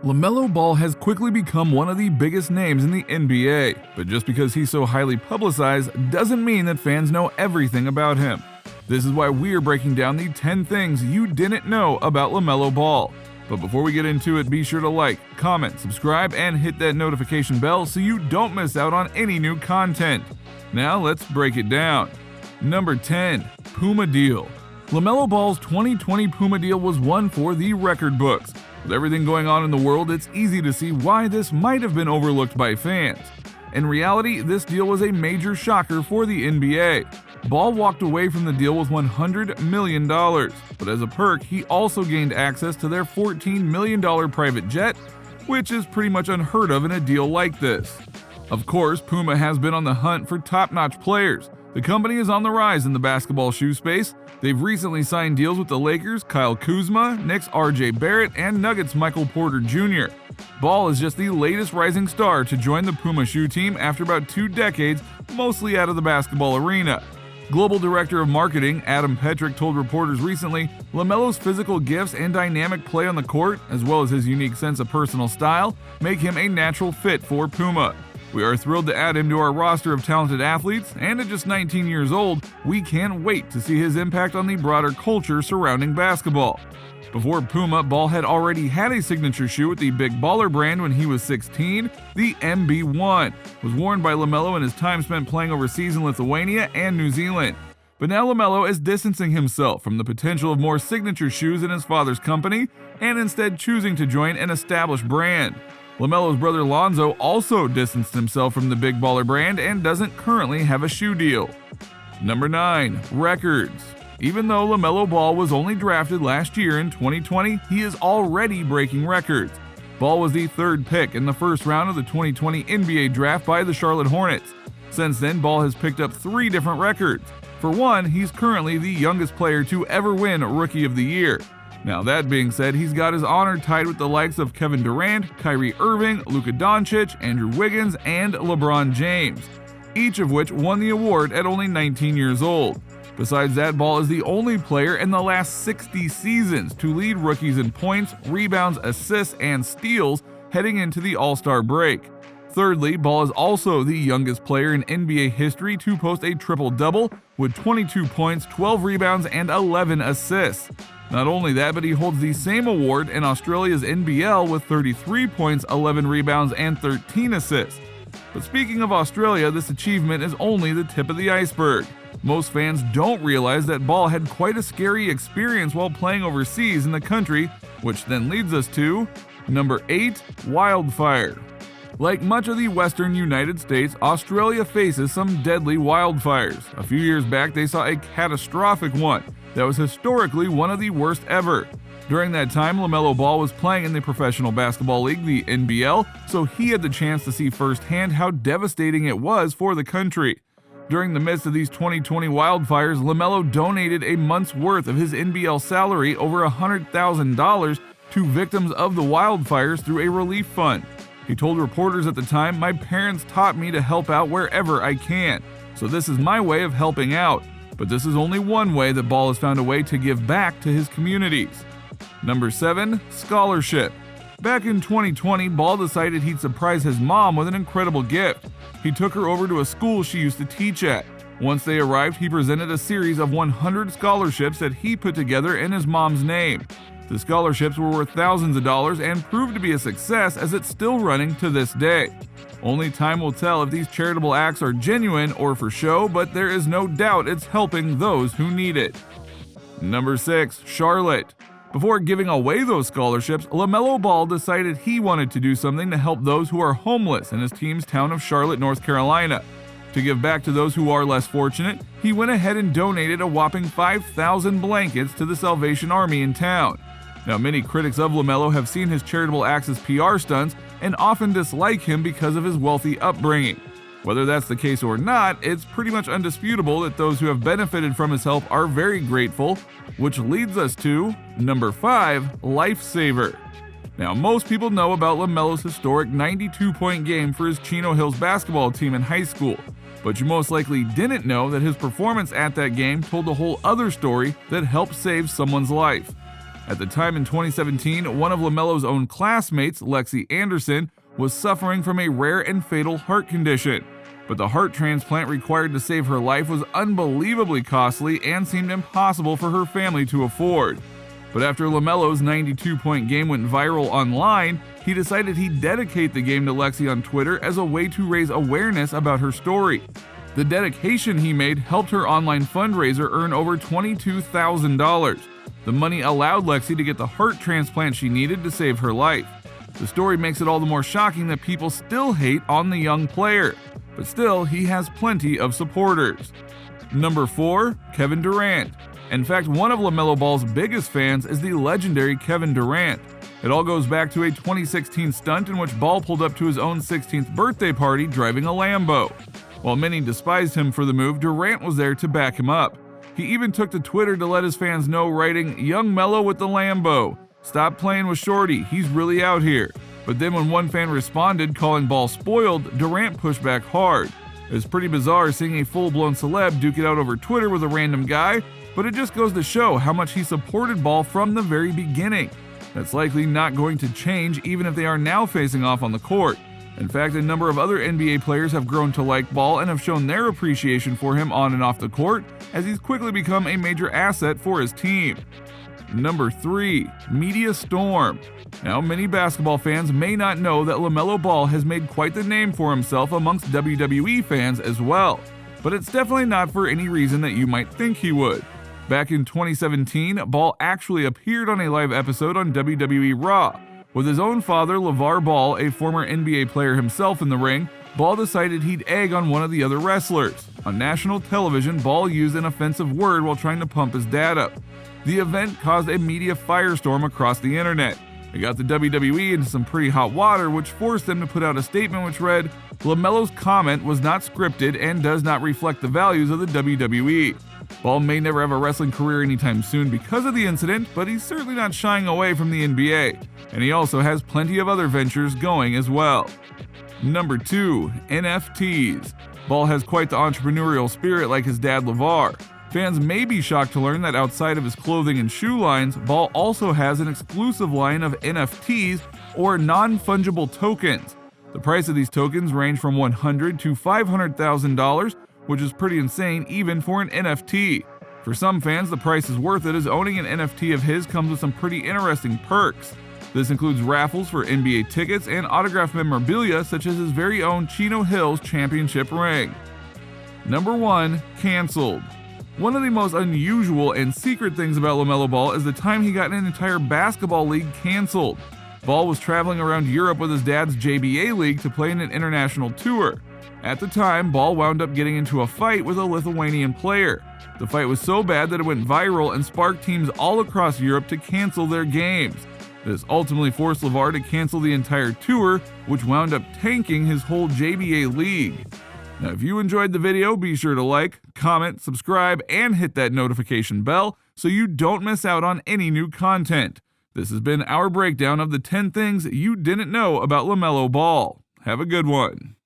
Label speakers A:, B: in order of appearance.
A: LaMelo Ball has quickly become one of the biggest names in the NBA, but just because he's so highly publicized doesn't mean that fans know everything about him. This is why we are breaking down the 10 things you didn't know about LaMelo Ball. But before we get into it, be sure to like, comment, subscribe, and hit that notification bell so you don't miss out on any new content. Now let's break it down. Number 10. Puma Deal. LaMelo Ball's 2020 Puma Deal was one for the record books. With everything going on in the world, it's easy to see why this might have been overlooked by fans. In reality, this deal was a major shocker for the NBA. Ball walked away from the deal with $100 million, but as a perk, he also gained access to their $14 million private jet, which is pretty much unheard of in a deal like this. Of course, Puma has been on the hunt for top-notch players. The company is on the rise in the basketball shoe space. They've recently signed deals with the Lakers' Kyle Kuzma, Knicks' RJ Barrett, and Nuggets' Michael Porter Jr. Ball is just the latest rising star to join the Puma shoe team after about 2 decades, mostly out of the basketball arena. Global Director of Marketing Adam Petrick told reporters recently, LaMelo's physical gifts and dynamic play on the court, as well as his unique sense of personal style, make him a natural fit for Puma. We are thrilled to add him to our roster of talented athletes, and at just 19 years old, we can't wait to see his impact on the broader culture surrounding basketball. Before Puma, Ball had already had a signature shoe with the Big Baller brand when he was 16. The MB1 was worn by LaMelo in his time spent playing overseas in Lithuania and New Zealand. But now LaMelo is distancing himself from the potential of more signature shoes in his father's company and instead choosing to join an established brand. LaMelo's brother Lonzo also distanced himself from the Big Baller brand and doesn't currently have a shoe deal. Number 9. Records. Even though LaMelo Ball was only drafted last year in 2020, he is already breaking records. Ball was the 3rd pick in the first round of the 2020 NBA draft by the Charlotte Hornets. Since then, Ball has picked up 3 different records. For one, he's currently the youngest player to ever win Rookie of the Year. Now that being said, he's got his honor tied with the likes of Kevin Durant, Kyrie Irving, Luka Doncic, Andrew Wiggins, and LeBron James, each of which won the award at only 19 years old. Besides that, Ball is the only player in the last 60 seasons to lead rookies in points, rebounds, assists, and steals heading into the All-Star break. Thirdly, Ball is also the youngest player in NBA history to post a triple-double with 22 points, 12 rebounds, and 11 assists. Not only that, but he holds the same award in Australia's NBL with 33 points, 11 rebounds, and 13 assists. But speaking of Australia, this achievement is only the tip of the iceberg. Most fans don't realize that Ball had quite a scary experience while playing overseas in the country, which then leads us to number 8. Wildfire. Like much of the western United States, Australia faces some deadly wildfires. A few years back, they saw a catastrophic one that was historically one of the worst ever. During that time, LaMelo Ball was playing in the Professional Basketball League, the NBL, so he had the chance to see firsthand how devastating it was for the country. During the midst of these 2020 wildfires, LaMelo donated a month's worth of his NBL salary, over $100,000, to victims of the wildfires through a relief fund. He told reporters at the time, "My parents taught me to help out wherever I can, so this is my way of helping out." But this is only one way that Ball has found a way to give back to his communities. Number 7. Scholarship. Back in 2020, Ball decided he'd surprise his mom with an incredible gift. He took her over to a school she used to teach at. Once they arrived, he presented a series of 100 scholarships that he put together in his mom's name. The scholarships were worth thousands of dollars and proved to be a success, as it's still running to this day. Only time will tell if these charitable acts are genuine or for show, but there is no doubt it's helping those who need it. Number 6. Charlotte. Before giving away those scholarships, LaMelo Ball decided he wanted to do something to help those who are homeless in his team's town of Charlotte, North Carolina. To give back to those who are less fortunate, he went ahead and donated a whopping 5,000 blankets to the Salvation Army in town. Now, many critics of LaMelo have seen his charitable acts as PR stunts and often dislike him because of his wealthy upbringing. Whether that's the case or not, it's pretty much undisputable that those who have benefited from his help are very grateful, which leads us to number 5. Lifesaver. Now, most people know about LaMelo's historic 92-point game for his Chino Hills basketball team in high school, but you most likely didn't know that his performance at that game told a whole other story that helped save someone's life. At the time in 2017, one of LaMelo's own classmates, Lexi Anderson, was suffering from a rare and fatal heart condition. But the heart transplant required to save her life was unbelievably costly and seemed impossible for her family to afford. But after LaMelo's 92-point game went viral online, he decided he'd dedicate the game to Lexi on Twitter as a way to raise awareness about her story. The dedication he made helped her online fundraiser earn over $22,000. The money allowed Lexi to get the heart transplant she needed to save her life. The story makes it all the more shocking that people still hate on the young player, but still, he has plenty of supporters. Number 4, Kevin Durant. In fact, one of LaMelo Ball's biggest fans is the legendary Kevin Durant. It all goes back to a 2016 stunt in which Ball pulled up to his own 16th birthday party driving a Lambo. While many despised him for the move, Durant was there to back him up. He even took to Twitter to let his fans know, writing, "Young Melo with the Lambo. Stop playing with Shorty, he's really out here." But then when one fan responded calling Ball spoiled, Durant pushed back hard. It was pretty bizarre seeing a full-blown celeb duke it out over Twitter with a random guy, but it just goes to show how much he supported Ball from the very beginning. That's likely not going to change even if they are now facing off on the court. In fact, a number of other NBA players have grown to like Ball and have shown their appreciation for him on and off the court, as he's quickly become a major asset for his team. Number 3, Media Storm. Now, many basketball fans may not know that LaMelo Ball has made quite the name for himself amongst WWE fans as well, but it's definitely not for any reason that you might think he would. Back in 2017, Ball actually appeared on a live episode on WWE Raw. With his own father, LeVar Ball, a former NBA player himself in the ring, Ball decided he'd egg on one of the other wrestlers. On national television, Ball used an offensive word while trying to pump his dad up. The event caused a media firestorm across the internet. It got the WWE into some pretty hot water, which forced them to put out a statement which read, "LaMelo's comment was not scripted and does not reflect the values of the WWE." Ball may never have a wrestling career anytime soon because of the incident, but he's certainly not shying away from the NBA, and he also has plenty of other ventures going as well. Number 2, NFTs. Ball has quite the entrepreneurial spirit like his dad LeVar. Fans may be shocked to learn that outside of his clothing and shoe lines, Ball also has an exclusive line of NFTs, or non-fungible tokens. The price of these tokens range from $100,000 to $500,000, which is pretty insane even for an NFT. For some fans, the price is worth it, as owning an NFT of his comes with some pretty interesting perks. This includes raffles for NBA tickets and autographed memorabilia such as his very own Chino Hills championship ring. Number 1, canceled. One of the most unusual and secret things about LaMelo Ball is the time he got an entire basketball league canceled. Ball was traveling around Europe with his dad's JBA league to play in an international tour. At the time, Ball wound up getting into a fight with a Lithuanian player. The fight was so bad that it went viral and sparked teams all across Europe to cancel their games. This ultimately forced LeVar to cancel the entire tour, which wound up tanking his whole JBA league. Now, if you enjoyed the video, be sure to like, comment, subscribe, and hit that notification bell so you don't miss out on any new content. This has been our breakdown of the 10 things you didn't know about LaMelo Ball. Have a good one.